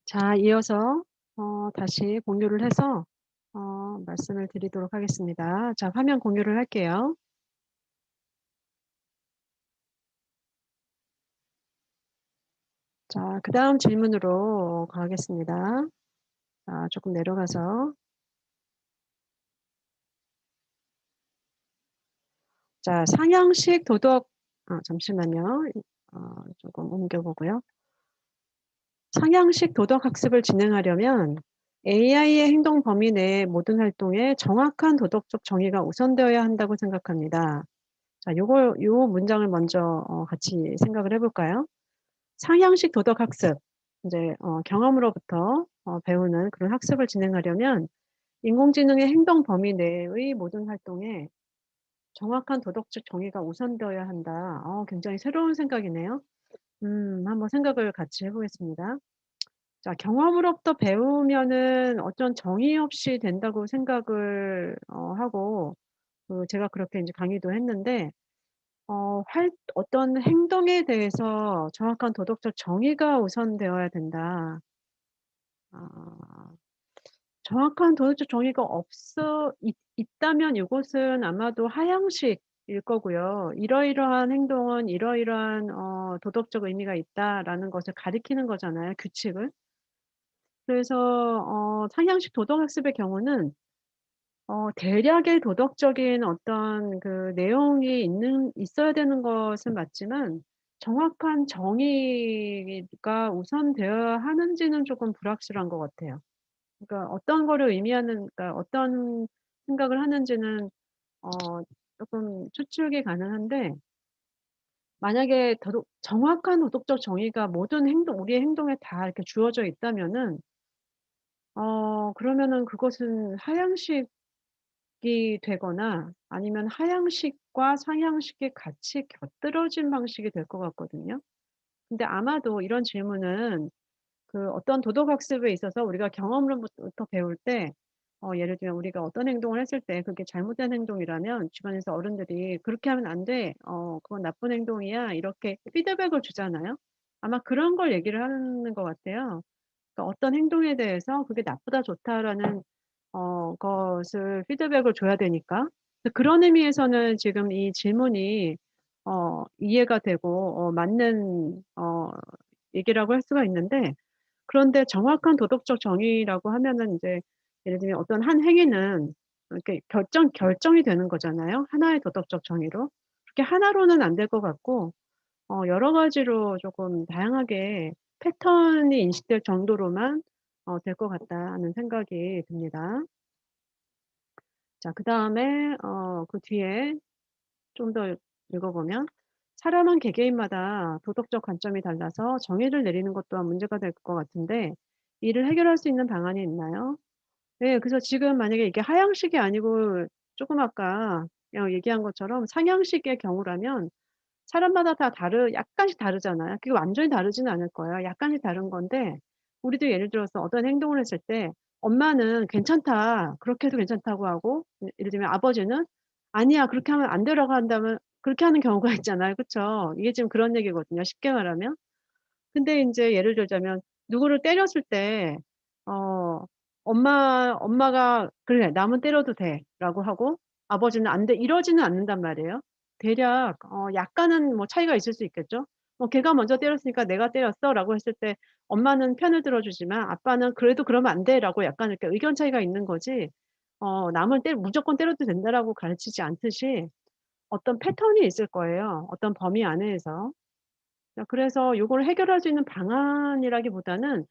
자, 이어서 다시 공유를 해서 말씀을 드리도록 하겠습니다. 자, 화면 공유를 할게요. 자, 그다음 질문으로 가겠습니다. 조금 내려가서. 자, 상향식 도덕. 잠시만요. 조금 옮겨 보고요. 상향식 도덕 학습을 진행하려면 AI의 행동 범위 내의 모든 활동에 정확한 도덕적 정의가 우선되어야 한다고 생각합니다. 자, 요 문장을 먼저 같이 생각을 해 볼까요? 상향식 도덕 학습. 인제 경험으로부터 배우는 그런 학습을 진행하려면 인공지능의 행동 범위 내의 모든 활동에 정확한 도덕적 정의가 우선되어야 한다. 굉장히 새로운 생각이네요. 한번 생각을 같이 해 보겠습니다. 자, 경험으로부터 배우면은 어떤 정의 없이 된다고 생각을 하고, 제가 그렇게 인제 강의도 했는데, 활 어떤 행동에 대해서 정확한 도덕적 정의가 우선되어야 된다. 아 정확한 도덕적 정의가 있다면 이것은 아마도 하향식일 거고요. 이러이러한 행동은 이러이러한 도덕적 의미가 있다라는 것을 가리키는 거잖아요, 규칙을. 그래서 상향식 도덕학습의 경우는 대략의 도덕적인 어떤 그 내용이 있어야 되는 것은 맞지만 정확한 정의가 우선되어야 하는지는 조금 불확실한 것 같아요. 그러니까 어떤 거를 의미하는, 그러니까 어떤 생각을 하는지는 어 쪼끔 추측이 가능한데, 만약에 정확한 도덕적 정의가 모든 우리의 행동에 다 이렇게 주어져 있다면은 그러면은 그것은 하향식이 되거나 아니면 하향식과 상향식이 같이 곁들여진 방식이 될 것 같거든요. 근데 아마도 이런 질문은 그 어떤 도덕 학습에 있어서 우리가 경험으로부터 배울 때, 예를 들면 우리가 어떤 행동을 했을 때 그게 잘못된 행동이라면 주변에서 어른들이 "그렇게 하면 안 돼. 그건 나쁜 행동이야." 이렇게 피드백을 주잖아요. 아마 그런 걸 얘기를 하는 것 같아요. 그러니까 어떤 행동에 대해서 "그게 나쁘다, 좋다."라는 것을 피드백을 줘야 되니까. 그런 의미에서는 지금 이 질문이 이해가 되고 맞는 얘기라고 할 수가 있는데, 그런데 정확한 도덕적 정의라고 하면은 인제 예를 들면 어떤 한 행위는 이렇게 결정이 되는 거잖아요, 하나의 도덕적 정의로. 그렇게 하나로는 안 될 것 같고 여러 가지로 쪼끔 다양하게 패턴이 인식될 정도로만 될 것 같다는 생각이 듭니다. 자, 그다음에 그 뒤에 좀 더 읽어 보면 "사람은 개개인마다 도덕적 관점이 달라서 정의를 내리는 것 또한 문제가 될 것 같은데 이를 해결할 수 있는 방안이 있나요?" 네. 그래서 지금 만약에 이게 하향식이 아니고 쪼끔 아까 얘기한 것처럼 상향식의 경우라면 사람마다 다 약간씩 다르잖아요. 그게 완전히 다르지는 않을 거예요. 약간씩 다른 건데, 우리도 예를 들어서 어떤 행동을 했을 때 엄마는 "괜찮다. 그렇게 해도 괜찮다."고 하고, 예를 들면 아버지는 "아니야. 그렇게 하면 안 되라고 한다면." 그렇게 하는 경우가 있잖아요. 그쵸? 이게 지금 그런 얘기거든요, 쉽게 말하면. 근데 인제 예를 들자면 누구를 때렸을 때 어 엄마가 "그래. 남은 때려도 돼."라고 하고 아버지는 "안 돼." 이러지는 않는단 말이에요. 대략 약간은 뭐 차이가 있을 수 있겠죠. "걔가 먼저 때렸으니까 내가 때렸어."라고 했을 때 엄마는 편을 들어 주지만 아빠는 "그래도 그러면 안 돼."라고 약간 이렇게 의견 차이가 있는 거지, 남을 무조건 때려도 된다라고 가르치지 않듯이 어떤 패턴이 있을 거예요, 어떤 범위 안에서. 그래서 요거를 해결할 수 있는 방안이라기보다는,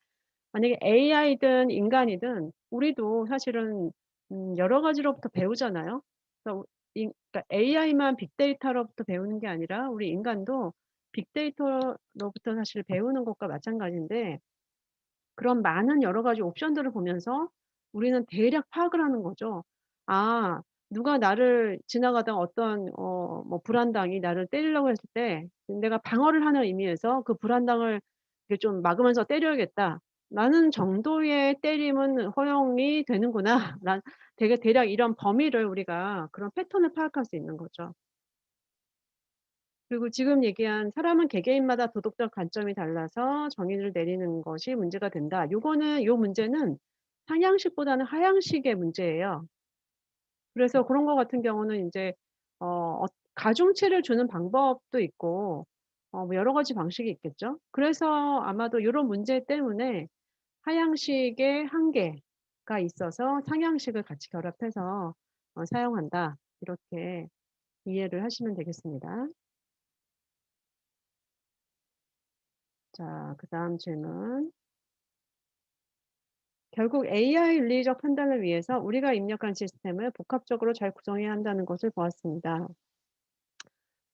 만약에 AI든 인간이든 우리도 사실은 여러 가지로부터 배우잖아요. 그러니까 그러니까 AI만 빅데이터로부터 배우는 게 아니라 우리 인간도 빅데이터로부터 사실 배우는 것과 마찬가지인데, 그런 많은 여러 가지 옵션들을 보면서 우리는 대략 파악을 하는 거죠. 아, 누가 나를 지나가다가 어떤 뭐 불안당이 나를 때리려고 했을 때 내가 방어를 하는 의미에서 '그 불안당을 이렇게 좀 막으면서 때려야겠다.'라는 정도의 때림은 허용이 되는구나. 되게 대략 이런 범위를 우리가 그런 패턴을 파악할 수 있는 거죠. 그리고 지금 얘기한 "사람은 개개인마다 도덕적 관점이 달라서 정의를 내리는 것이 문제가 된다." 요거는 요 문제는 상향식보다는 하향식의 문제예요. 그래서 그런 거 같은 경우는 인제 가중치를 주는 방법도 있고 뭐 여러 가지 방식이 있겠죠. 그래서 아마도 요런 문제 때문에 하향식의 한계가 있어서 상향식을 같이 결합해서 사용한다. 이렇게 이해를 하시면 되겠습니다. 자, 그다음 질문. 결국 AI 윤리적 판단을 위해서 우리가 입력한 시스템을 복합적으로 잘 구성해야 한다는 것을 보았습니다.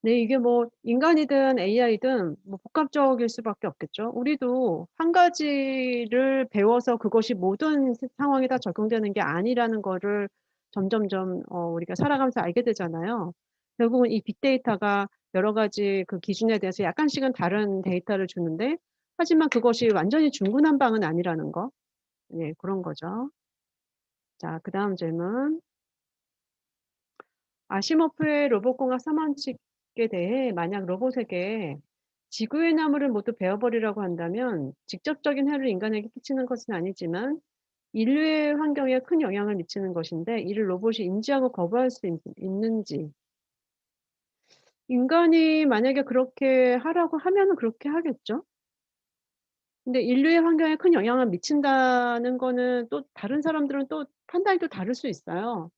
네, 이게 뭐 인간이든 AI든 뭐 복합적일 수밖에 없겠죠. 우리도 한 가지를 배워서 그것이 모든 상황에 다 적용되는 게 아니라는 거를 점점점 우리가 살아가면서 알게 되잖아요. 결국은 이 빅데이터가 여러 가지 그 기준에 대해서 약간씩은 다른 데이터를 주는데, 하지만 그것이 완전히 중구난방은 아니라는 거. 예, 그런 거죠. 자, 그다음 질문. 아시모프의 로봇공학 3원칙에 대해 만약 로봇에게 지구의 나무를 모두 베어 버리라고 한다면 직접적인 해를 인간에게 끼치는 것은 아니지만 인류의 환경에 큰 영향을 미치는 것인데, 이를 로봇이 인지하고 거부할 수 있는지. 인간이 만약에 그렇게 하라고 하면은 그렇게 하겠죠. 근데 인류의 환경에 큰 영향을 미친다는 거는 또 다른 사람들은 또 판단이 또 다를 수 있어요.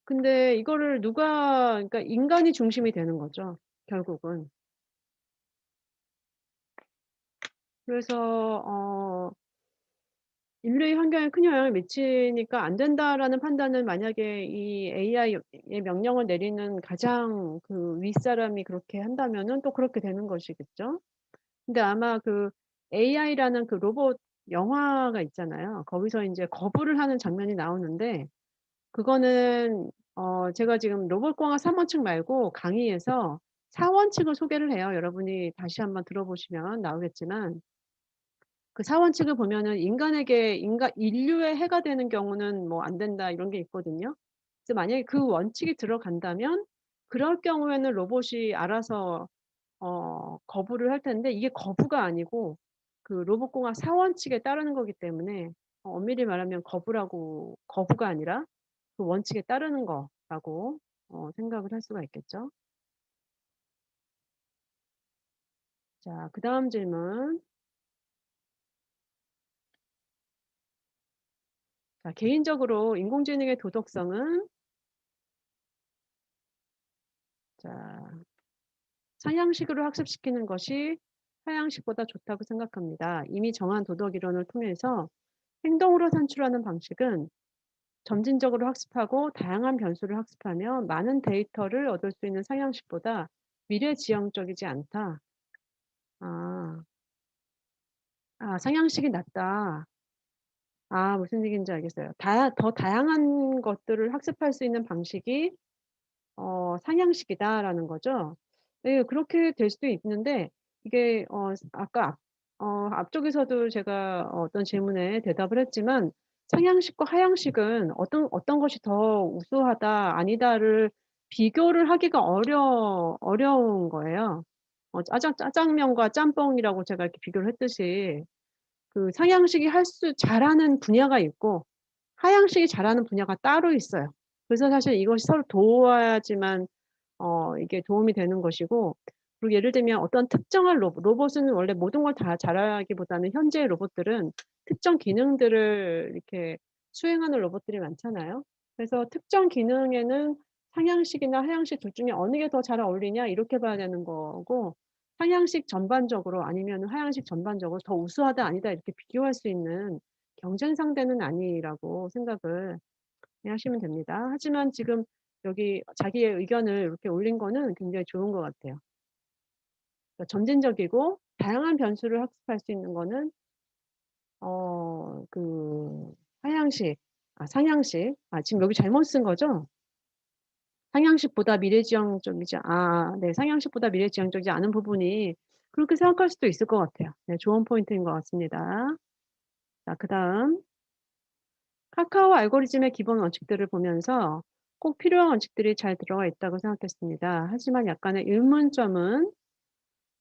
근데 이거를 누가, 그러니까 인간이 중심이 되는 거죠, 결국은. 그래서 '인류의 환경에 큰 영향을 미치니까 안 된다.'라는 판단을 만약에 이 AI에 명령을 내리는 가장 그 윗사람이 그렇게 한다면은 또 그렇게 되는 것이겠죠. 근데 아마 그 AI라는 그 로봇 영화가 있잖아요. 거기서 인제 거부를 하는 장면이 나오는데, 그거는 제가 지금 로봇공학 3 원칙 말고 강의에서 4 원칙을 소개를 해요. 여러분이 다시 한번 들어보시면 나오겠지만, 그 4 원칙을 보면은 인간에게 인류에 해가 되는 경우는 뭐 안 된다 이런 게 있거든요. 그래서 만약에 그 원칙이 들어간다면 그럴 경우에는 로봇이 알아서 거부를 할 텐데, 이게 거부가 아니고 그 로봇공학 4 원칙에 따르는 거기 때문에 엄밀히 말하면 거부가 아니라 그 원칙에 따르는 거라고 생각을 할 수가 있겠죠. 자, 그다음 질문. 자, 개인적으로 인공지능의 도덕성은, 자, 상향식으로 학습시키는 것이 하향식보다 좋다고 생각합니다. 이미 정한 도덕 이론을 통해서 행동으로 산출하는 방식은 점진적으로 학습하고 다양한 변수를 학습하며 많은 데이터를 얻을 수 있는 상향식보다 미래지향적이지 않다. 아. 상향식이 낫다. 무슨 얘기인지 알겠어요. 더 다양한 것들을 학습할 수 있는 방식이 상향식이다라는 거죠. 예, 그렇게 될 수도 있는데, 이게 아까 앞쪽에서도 제가 어떤 질문에 대답을 했지만, 상향식과 하향식은 어떤 것이 더 우수하다 아니다를 비교를 하기가 어려운 거예요. 짜장면과 짬뽕이라고 제가 이렇게 비교를 했듯이, 그 상향식이 잘하는 분야가 있고 하향식이 잘하는 분야가 따로 있어요. 그래서 사실 이것이 서로 도와야지만 이게 도움이 되는 것이고, 그리고 예를 들면 어떤 특정한 로봇은 원래 모든 걸 다 잘하기보다는, 현재의 로봇들은 특정 기능들을 이렇게 수행하는 로봇들이 많잖아요. 그래서 특정 기능에는 상향식이나 하향식 둘 중에 어느 게 더 잘 어울리냐 이렇게 봐야 되는 거고, 상향식 전반적으로 아니면은 하향식 전반적으로 더 우수하다 아니다 이렇게 비교할 수 있는 경쟁 상대는 아니라고 생각을 하시면 됩니다. 하지만 지금 여기 자기의 의견을 이렇게 올린 거는 굉장히 좋은 것 같아요. 그러니까 점진적이고 다양한 변수를 학습할 수 있는 거는 그 하향식 상향식, 지금 여기 잘못 쓴 거죠? 상향식보다 미래지향적이지, 네, 상향식보다 미래지향적이지 않은 부분이 그렇게 생각할 수도 있을 것 같아요. 네, 좋은 포인트인 것 같습니다. 자, 그다음. 카카오 알고리즘의 기본 원칙들을 보면서 꼭 필요한 원칙들이 잘 들어가 있다고 생각했습니다. 하지만 약간의 의문점은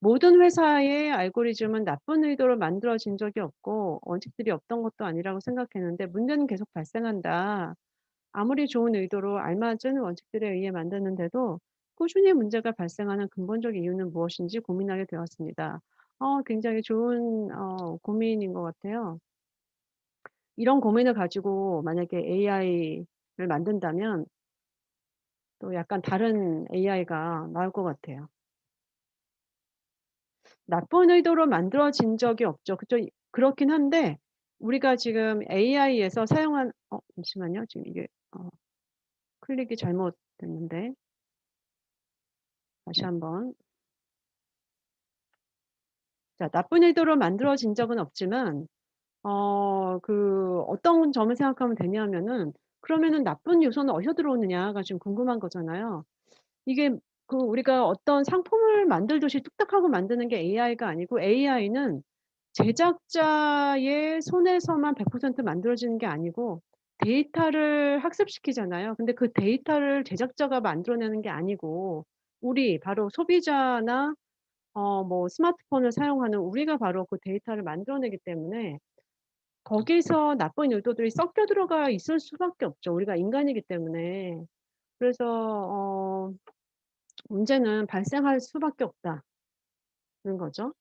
모든 회사의 알고리즘은 나쁜 의도로 만들어진 적이 없고 원칙들이 없던 것도 아니라고 생각했는데 문제는 계속 발생한다. 아무리 좋은 의도로 알맞은 원칙들에 의해 만드는데도 꾸준히 문제가 발생하는 근본적 이유는 무엇인지 고민하게 되었습니다. 굉장히 좋은 고민인 것 같아요. 이런 고민을 가지고 만약에 AI를 만든다면 또 약간 다른 AI가 나올 것 같아요. 나쁜 의도로 만들어진 적이 없죠. 그쵸. 그렇긴 한데 우리가 지금 AI에서 사용한 잠시만요. 지금 이게 클릭이 잘못됐는데 다시 한번. 자, 나쁜 의도로 만들어진 적은 없지만 어떤 점을 생각하면 되냐면은 그러면은 나쁜 요소는 어디서 들어오느냐가 좀 궁금한 거잖아요. 이게 우리가 어떤 상품을 만들듯이 뚝딱하고 만드는 게 AI가 아니고 AI는 제작자의 손에서만 100% 만들어지는 게 아니고 데이터를 학습시키잖아요. 근데 그 데이터를 제작자가 만들어내는 게 아니고 우리 바로 소비자나 뭐 스마트폰을 사용하는 우리가 바로 그 데이터를 만들어내기 때문에 거기서 나쁜 의도들이 섞여 들어가 있을 수밖에 없죠, 우리가 인간이기 때문에. 그래서 문제는 발생할 수밖에 없다는 거죠.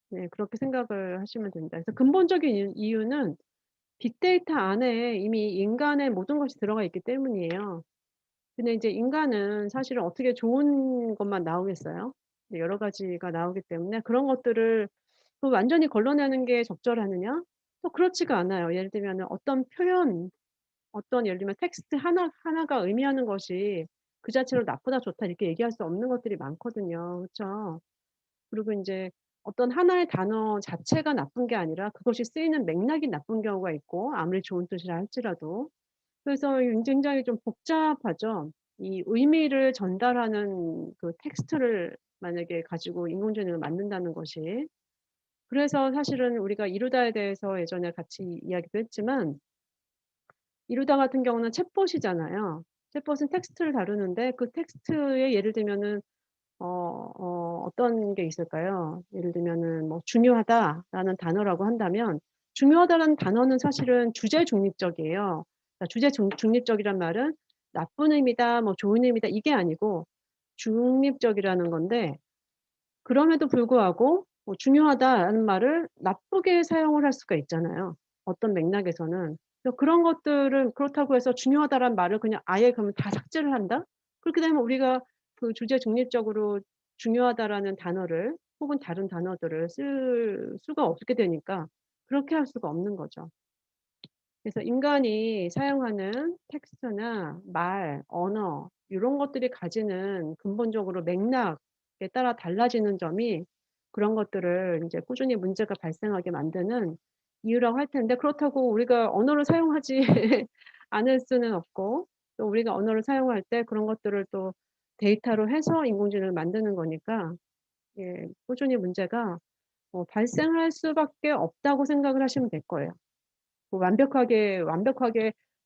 네, 그렇게 생각을 하시면 됩니다. 그래서 근본적인 이유는 빅데이터 안에 이미 인간의 모든 것이 들어가 있기 때문이에요. 근데 인제 인간은 사실은 어떻게 좋은 것만 나오겠어요? 네, 여러 가지가 나오기 때문에 그런 것들을 완전히 걸러내는 게 적절하느냐? 또 그렇지가 않아요. 예를 들면은 어떤 표현, 어떤 예를 들면 텍스트 하나가 의미하는 것이 그 자체로 나쁘다 좋다 이렇게 얘기할 수 없는 것들이 많거든요. 그쵸? 그리고 인제 어떤 하나의 단어 자체가 나쁜 게 아니라 그것이 쓰이는 맥락이 나쁜 경우가 있고 아무리 좋은 뜻이라 할지라도. 그래서 굉장히 좀 복잡하죠. 이 의미를 전달하는 그 텍스트를 만약에 가지고 인공지능을 만든다는 것이. 그래서 사실은 우리가 이루다에 대해서 예전에 같이 이야기도 했지만 이루다 같은 경우는 챗봇이잖아요. 챗봇은 텍스트를 다루는데 그 텍스트에 예를 들면은 어떤 게 있을까요? 예를 들면은 뭐 "중요하다."라는 단어라고 한다면 중요하다라는 단어는 사실은 주제 중립적이에요. 그러니까 주제 중립적이란 말은 나쁜 의미다 뭐 좋은 의미다 이게 아니고 중립적이라는 건데 그럼에도 불구하고 중요하다라는 말을 나쁘게 사용을 할 수가 있잖아요, 어떤 맥락에서는. 그래서 그런 것들은 그렇다고 해서 중요하다라는 말을 그냥 아예 그러면 다 삭제를 한다? 그렇게 되면 우리가 그 주제 중립적으로 중요하다라는 단어를 혹은 다른 단어들을 쓸 수가 없게 되니까 그렇게 할 수가 없는 거죠. 그래서 인간이 사용하는 텍스트나 말, 언어 요런 것들이 가지는 근본적으로 맥락에 따라 달라지는 점이 그런 것들을 인제 꾸준히 문제가 발생하게 만드는 이유라고 할 텐데 그렇다고 우리가 언어를 사용하지 않을 수는 없고 또 우리가 언어를 사용할 때 그런 것들을 또 데이터로 해서 인공지능을 만드는 거니까 예 꾸준히 문제가 발생할 수밖에 없다고 생각을 하시면 될 거예요. 완벽하게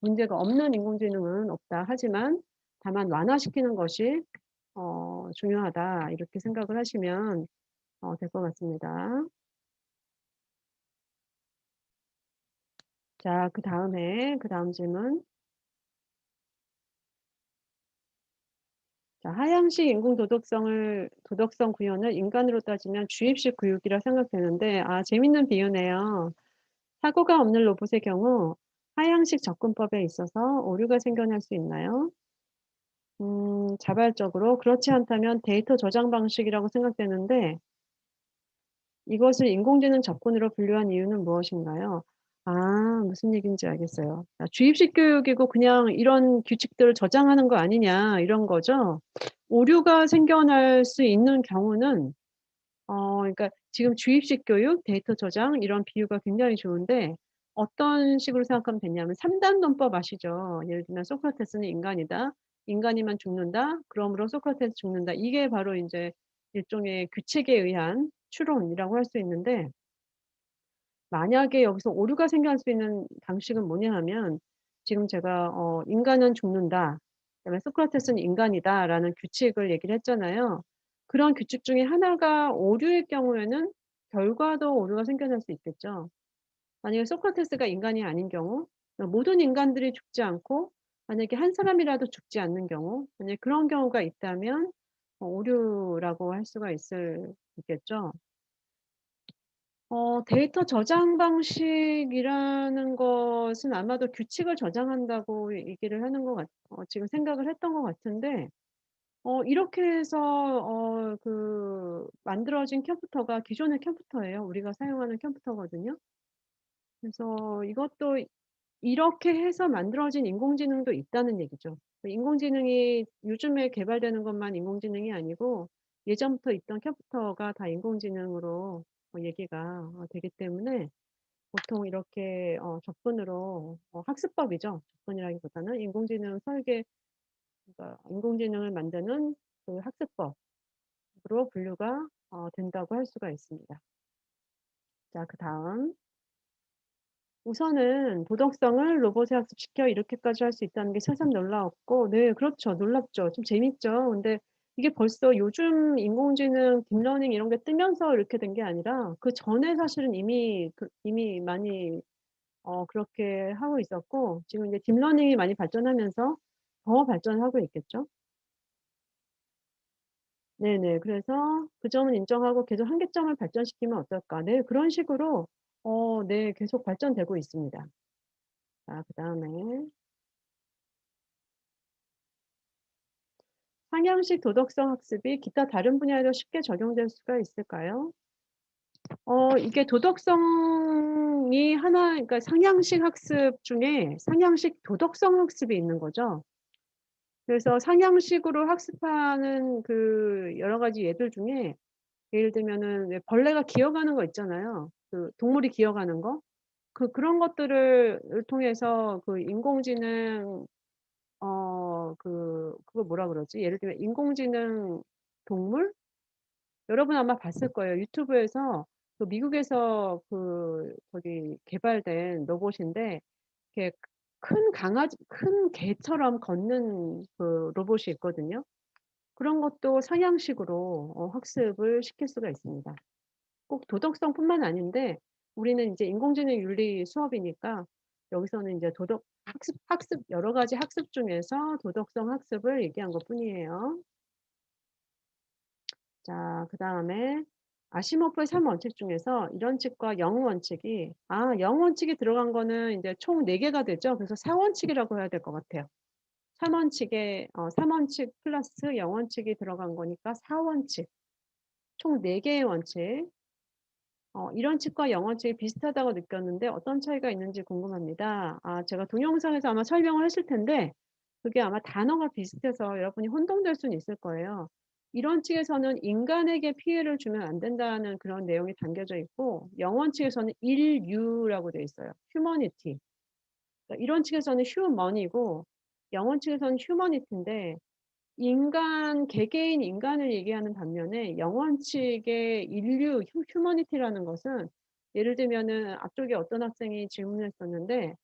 문제가 없는 인공지능은 없다. 하지만 다만 '완화시키는 것이 중요하다.' 이렇게 생각을 하시면 될 것 같습니다. 자, 그다음 질문. 자, 하향식 인공 도덕성 구현을 인간으로 따지면 주입식 교육이라 생각되는데 재밌는 비유네요. 사고가 없는 로봇의 경우 하향식 접근법에 있어서 오류가 생겨날 수 있나요? 자발적으로 그렇지 않다면 데이터 저장 방식이라고 생각되는데 이것을 인공지능 접근으로 분류한 이유는 무엇인가요? 무슨 얘기인지 알겠어요. 주입식 교육이고 그냥 이런 규칙들을 저장하는 거 아니냐 이런 거죠? 오류가 생겨날 수 있는 경우는 그러니까 지금 주입식 교육, 데이터 저장 이런 비유가 굉장히 좋은데 어떤 식으로 생각하면 되냐면 3단 논법 아시죠? 예를 들면 소크라테스는 인간이다. 인간이면 죽는다. 그러므로 소크라테스 죽는다. 이게 바로 인제 일종의 규칙에 의한 추론이라고 할 수 있는데 만약에 여기서 오류가 생겨날 수 있는 방식은 뭐냐 하면 지금 제가 "인간은 죽는다." 그다음에 "소크라테스는 인간이다."라는 규칙을 얘기를 했잖아요. 그런 규칙 중에 하나가 오류일 경우에는 결과도 오류가 생겨날 수 있겠죠. 만약에 소크라테스가 인간이 아닌 경우, 모든 인간들이 죽지 않고 만약에 한 사람이라도 죽지 않는 경우, 만약에 그런 경우가 있다면 오류라고 할 수가 있겠죠. 데이터 저장 방식이라는 것은 아마도 규칙을 저장한다고 얘기를 하는 것 지금 생각을 했던 것 같은데, 이렇게 해서 만들어진 컴퓨터가 기존의 컴퓨터예요. 우리가 사용하는 컴퓨터거든요. 그래서 이것도 이렇게 해서 만들어진 인공지능도 있다는 얘기죠. 그 인공지능이 요즘에 개발되는 것만 인공지능이 아니고 예전부터 있던 컴퓨터가 다 인공지능으로 얘기가 되기 때문에 보통 이렇게 접근으로 학습법이죠. 접근이라기보다는 인공지능 설계, 그러니까 인공지능을 만드는 그 학습법으로 분류가 된다고 할 수가 있습니다. 자, 그다음. 우선은 도덕성을 로봇에 학습시켜 이렇게까지 할 수 있다는 게 새삼 놀라웠고, 네, 그렇죠. 놀랍죠. 좀 재밌죠. 근데 이게 벌써 요즘 인공지능 딥러닝 이런 게 뜨면서 이렇게 된 게 아니라 그전에 사실은 이미 많이 그렇게 하고 있었고, 지금 이제 딥러닝이 많이 발전하면서 더 발전하고 있겠죠. 네네. 그래서 그 점은 인정하고 계속 한계점을 발전시키면 어떨까. 네, 그런 식으로 네, 계속 발전되고 있습니다. 자, 그다음에 상향식 도덕성 학습이 기타 다른 분야에도 쉽게 적용될 수가 있을까요? 이게 도덕성이 하나, 그러니까 상향식 학습 중에 상향식 도덕성 학습이 있는 거죠. 그래서 상향식으로 학습하는 그 여러 가지 예들 중에 예를 들면은 왜 벌레가 기어가는 거 있잖아요. 그 동물이 기어가는 거. 그런 것들을 통해서 그 인공지능 그걸 뭐라 그러지? 예를 들면 인공지능 동물? 여러분 아마 봤을 거예요. 유튜브에서 그 미국에서 저기 개발된 로봇인데 이렇게 큰 개처럼 걷는 그 로봇이 있거든요. 그런 것도 상향식으로 학습을 시킬 수가 있습니다. 꼭 도덕성뿐만 아닌데 우리는 인제 인공지능 윤리 수업이니까 여기서는 인제 도덕 학습 여러 가지 학습 중에서 도덕성 학습을 얘기한 것뿐이에요. 자, 그다음에 아시모프의 3 원칙 중에서 이런 칙과 영 원칙이, 영 원칙이 들어간 거는 인제 총 4 개가 되죠. 그래서 4 원칙이라고 해야 될 것 같아요. 3 원칙 플러스 영 원칙이 들어간 거니까 4 원칙. 총 4 개의 원칙. 이런 칙과 영 원칙이 비슷하다고 느꼈는데 어떤 차이가 있는지 궁금합니다. 제가 동영상에서 아마 설명을 했을 텐데 그게 아마 단어가 비슷해서 여러분이 혼동될 수는 있을 거예요. 이런 측에서는 인간에게 피해를 주면 안 된다는 그런 내용이 담겨져 있고, 영원 측에서는 인류라고 되어 있어요. 휴머니티. 그러니까 이런 측에서는 휴먼이고 영원 측에서는 휴머니티인데, 개개인 인간을 얘기하는 반면에 영원 측의 인류 휴머니티라는 것은, 예를 들면은 앞쪽에 어떤 학생이 질문을 했었는데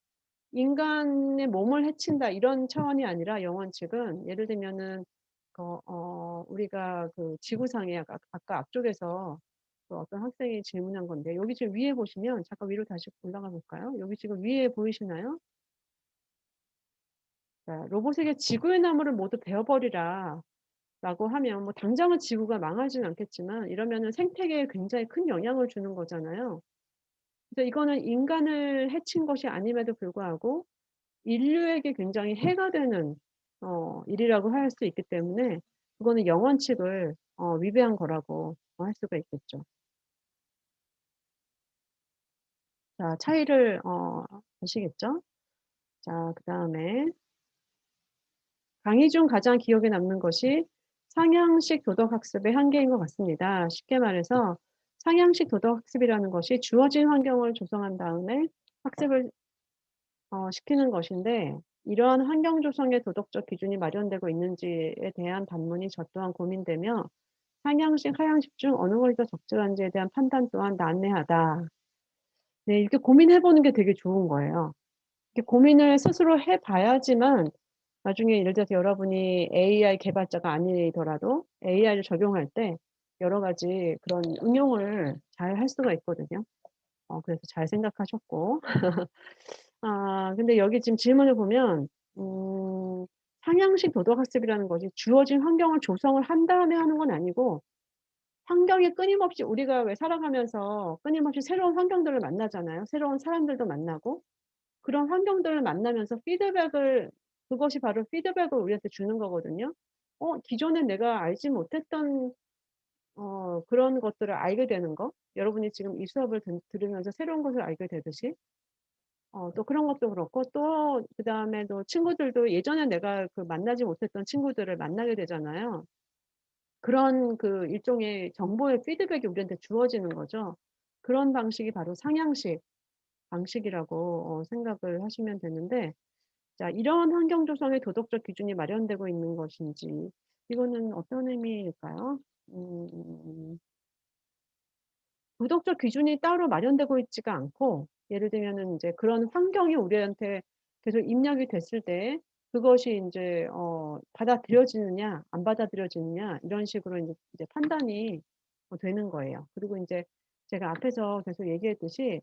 인간의 몸을 해친다 이런 차원이 아니라 영원 측은 예를 들면은 우리가 그 지구상에 아까 앞쪽에서 그 어떤 학생이 질문한 건데, 여기 지금 위에 보시면, 잠깐 위로 다시 올라가 볼까요? 여기 지금 위에 보이시나요? 자, "로봇에게 지구의 나무를 모두 베어 버리라." 라고 하면 뭐 당장은 지구가 망하지는 않겠지만 이러면은 생태계에 굉장히 큰 영향을 주는 거잖아요. 그래서 이거는 인간을 해친 것이 아님에도 불구하고 인류에게 굉장히 해가 되는 일이라고 할 수 있기 때문에 그거는 영원칙을 위배한 거라고 할 수가 있겠죠. 자, 차이를 아시겠죠? 자, 그다음에 강의 중 가장 기억에 남는 것이 상향식 도덕 학습의 한계인 것 같습니다. 쉽게 말해서 상향식 도덕 학습이라는 것이 주어진 환경을 조성한 다음에 학습을 시키는 것인데, 이러한 환경 조성의 도덕적 기준이 마련되고 있는지에 대한 반문이 저 또한 고민되며 상향식, 하향식 중 어느 것이 더 적절한지에 대한 판단 또한 난해하다. 네, 이렇게 고민해 보는 게 되게 좋은 거예요. 이렇게 고민을 스스로 해 봐야지만 나중에 예를 들어서 여러분이 AI 개발자가 아니더라도 AI를 적용할 때 여러 가지 그런 응용을 잘 할 수가 있거든요. 그래서 잘 생각하셨고. 근데 여기 지금 질문을 보면 상향식 도덕 학습이라는 것이 주어진 환경을 조성을 한 다음에 하는 건 아니고 환경이 끊임없이 우리가 왜 살아가면서 끊임없이 새로운 환경들을 만나잖아요. 새로운 사람들도 만나고. 그런 환경들을 만나면서 피드백을 그것이 바로 피드백을 우리한테 주는 거거든요. 기존에 내가 알지 못했던 그런 것들을 알게 되는 거. 여러분이 지금 이 수업을 들으면서 새로운 것을 알게 되듯이 또 그런 것도 그렇고 또 그다음에 또 친구들도 예전에 내가 그 만나지 못했던 친구들을 만나게 되잖아요. 그런 그 일종의 정보의 피드백이 우리한테 주어지는 거죠. 그런 방식이 바로 상향식 방식이라고 생각을 하시면 되는데 자 이런 환경 조성에 도덕적 기준이 마련되고 있는 것인지 이거는 어떤 의미일까요? 도덕적 기준이 따로 마련되고 있지가 않고 예를 들면은 인제 그런 환경이 우리한테 계속 입력이 됐을 때 그것이 인제 받아들여지느냐 안 받아들여지느냐 이런 식으로 이제 판단이 되는 거예요. 그리고 인제 제가 앞에서 계속 얘기했듯이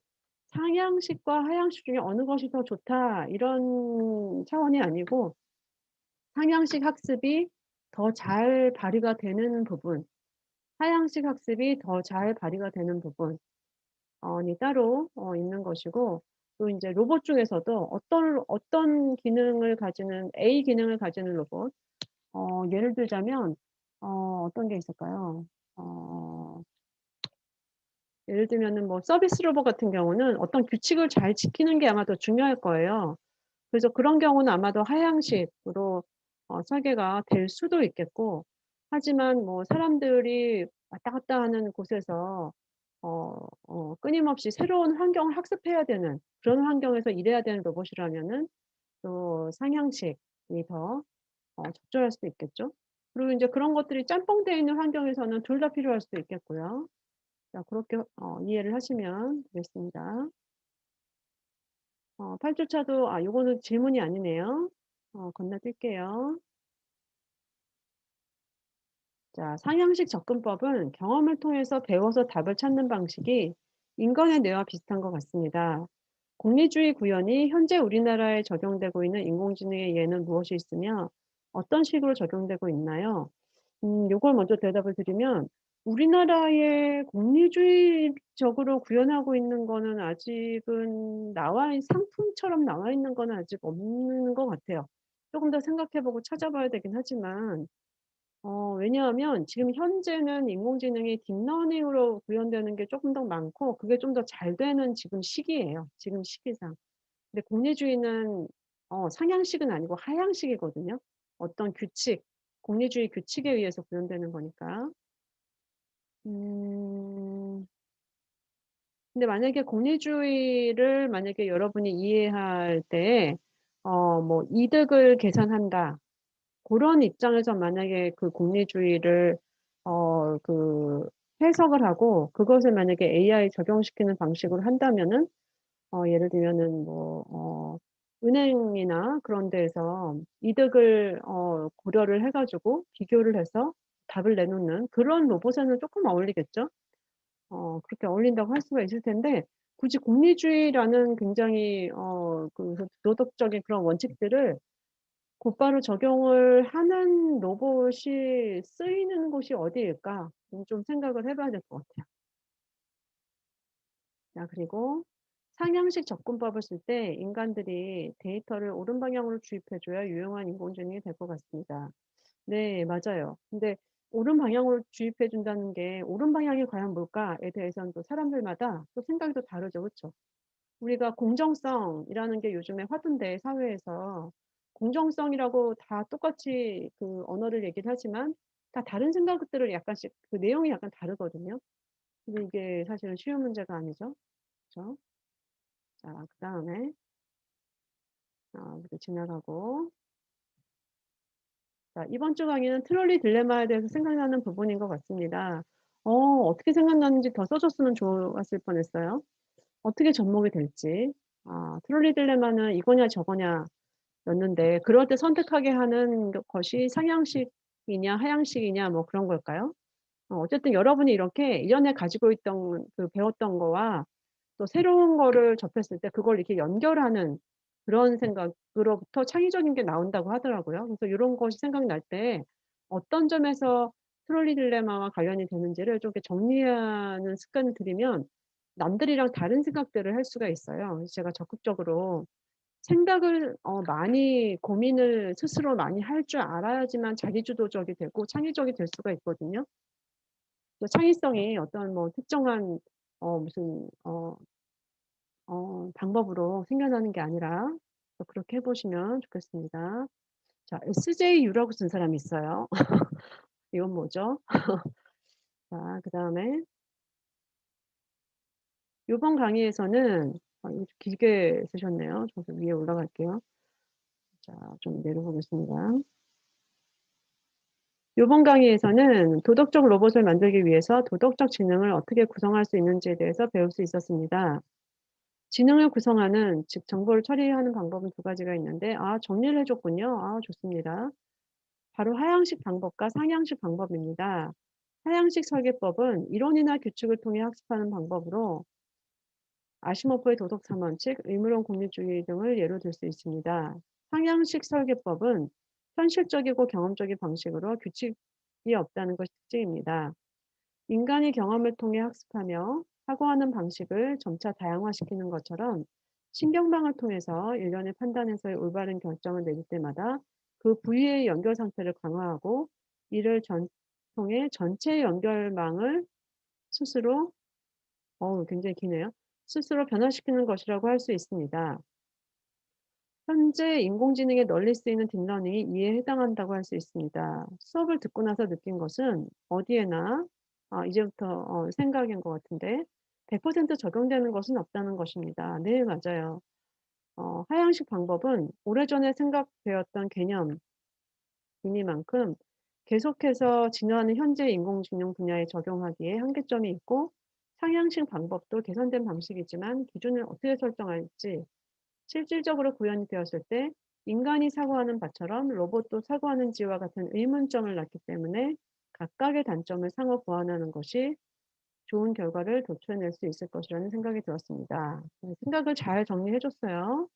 '상향식과 하향식 중에 어느 것이 더 좋다.' 이런 차원이 아니고 상향식 학습이 더 잘 발휘가 되는 부분, 하향식 학습이 더 잘 발휘가 되는 부분 이 따로 있는 것이고 또 인제 로봇 중에서도 어떤 기능을 가지는 A 기능을 가지는 로봇 예를 들자면 어떤 게 있을까요? 어 예를 들면은 뭐 서비스 로봇 같은 경우는 어떤 규칙을 잘 지키는 게 아마 더 중요할 거예요. 그래서 그런 경우는 아마도 하향식으로 설계가 될 수도 있겠고 하지만 뭐 사람들이 왔다 갔다 하는 곳에서 끊임없이 새로운 환경을 학습해야 되는 그런 환경에서 일해야 되는 로봇이라면은 또 상향식이 더 적절할 수도 있겠죠. 그리고 인제 그런 것들이 짬뽕되어 있는 환경에서는 둘 다 필요할 수도 있겠고요. 자 그렇게 이해를 하시면 되겠습니다. 8 조차도 요거는 질문이 아니네요. 건너뛸게요. 자 상향식 접근법은 경험을 통해서 배워서 답을 찾는 방식이 인간의 뇌와 비슷한 것 같습니다. 공리주의 구현이 현재 우리나라에 적용되고 있는 인공지능의 예는 무엇이 있으며 어떤 식으로 적용되고 있나요? 요걸 먼저 대답을 드리면 우리나라에 공리주의적으로 구현하고 있는 거는 아직은 상품처럼 나와 있는 거는 아직 없는 것 같아요. 쪼금 더 생각해 보고 찾아봐야 되긴 하지만 왜냐하면 지금 현재는 인공지능이 딥러닝으로 구현되는 게 쪼끔 더 많고 그게 좀 더 잘 되는 지금 시기예요, 지금 시기상. 근데 공리주의는 상향식은 아니고 하향식이거든요. 어떤 규칙, 공리주의 규칙에 의해서 구현되는 거니까. 음 근데 만약에 공리주의를 만약에 여러분이 이해할 때에 뭐 '이득을 계산한다.' 고런 입장에서 만약에 그 공리주의를 그 해석을 하고 그것을 만약에 AI 적용시키는 방식으로 한다면은 예를 들면은 뭐 은행이나 그런 데에서 이득을 고려를 해 가지고 비교를 해서 답을 내놓는 그런 로봇에는 쪼끔 어울리겠죠? 그렇게 어울린다고 할 수가 있을 텐데 굳이 공리주의라는 굉장히 그 도덕적인 그런 원칙들을 곧바로 적용을 하는 로봇이 쓰이는 곳이 어디일까? 좀 생각을 해 봐야 될 것 같아요. 자 그리고 상향식 접근법을 쓸 때 인간들이 데이터를 옳은 방향으로 주입해 줘야 유용한 인공지능이 될 것 같습니다. 네 맞아요. 근데 옳은 방향으로 주입해 준다는 게 옳은 방향이 과연 뭘까에 대해서는 또 사람들마다 또 생각이 또 다르죠. 그쵸? 우리가 공정성이라는 게 요즘에 화두인데 사회에서 공정성이라고 다 똑같이 그 언어를 얘기를 하지만 다 다른 생각들을 약간씩 그 내용이 약간 다르거든요. 근데 이게 사실은 쉬운 문제가 아니죠. 그죠? 자 그다음에 이렇게 지나가고 자 이번 주 강의는 트롤리 딜레마에 대해서 생각나는 부분인 것 같습니다. 어떻게 생각나는지 더 써 줬으면 좋았을 뻔했어요. 어떻게 접목이 될지. 트롤리 딜레마는 이거냐 저거냐였는데 그럴 때 선택하게 하는 것이 상향식이냐 하향식이냐 뭐 그런 걸까요? 어쨌든 여러분이 이렇게 이전에 가지고 있던 그 배웠던 거와 또 새로운 거를 접했을 때 그걸 이렇게 연결하는 그런 생각으로부터 창의적인 게 나온다고 하더라고요. 그래서 요런 것이 생각날 때 어떤 점에서 트롤리 딜레마와 관련이 되는지를 좀 이렇게 정리하는 습관을 들이면 남들이랑 다른 생각들을 할 수가 있어요. 그래서 제가 적극적으로 생각을 많이 고민을 스스로 많이 할 줄 알아야지만 자기주도적이 되고 창의적이 될 수가 있거든요. 또 창의성이 어떤 뭐 특정한 무슨 방법으로 생겨나는 게 아니라 또 그렇게 해 보시면 좋겠습니다. 자, SJU라고 쓴 사람이 있어요. 이건 뭐죠? 자, 그다음에 요번 강의에서는 이거 좀 길게 쓰셨네요. 저도 위에 올라갈게요. 자, 좀 내려보겠습니다. 요번 강의에서는 도덕적 로봇을 만들기 위해서 도덕적 지능을 어떻게 구성할 수 있는지에 대해서 배울 수 있었습니다. 지능을 구성하는 즉 정보를 처리하는 방법은 두 가지가 있는데 정리를 해 줬군요. 좋습니다. 바로 하향식 방법과 상향식 방법입니다. 하향식 설계법은 이론이나 규칙을 통해 학습하는 방법으로 아시모프의 도덕 3원칙, 의무론 공리주의 등을 예로 들 수 있습니다. 상향식 설계법은 현실적이고 경험적인 방식으로 규칙이 없다는 것이 특징입니다. 인간이 경험을 통해 학습하며 사고하는 방식을 점차 다양화시키는 것처럼 신경망을 통해서 일련의 판단에서의 올바른 결정을 내릴 때마다 그 부위의 연결 상태를 강화하고 이를 통해 전체 연결망을 스스로 굉장히 기네요. 스스로 변화시키는 것이라고 할 수 있습니다. 현재 인공지능에 널리 쓰이는 딥러닝이 이에 해당한다고 할 수 있습니다. 수업을 듣고 나서 느낀 것은 어디에나 이제부터 생각인 것 같은데 100% 적용되는 것은 없다는 것입니다. 네, 맞아요. 하향식 방법은 오래전에 생각되었던 개념이니만큼 계속해서 진화하는 현재 인공지능 분야에 적용하기에 한계점이 있고 상향식 방법도 개선된 방식이지만 기준을 어떻게 설정할지 실질적으로 구현이 되었을 때 인간이 사고하는 바처럼 로봇도 사고하는지와 같은 의문점을 낳기 때문에 각각의 단점을 상호 보완하는 것이 좋은 결과를 도출해낼 수 있을 것이라는 생각이 들었습니다. 생각을 잘 정리해 줬어요.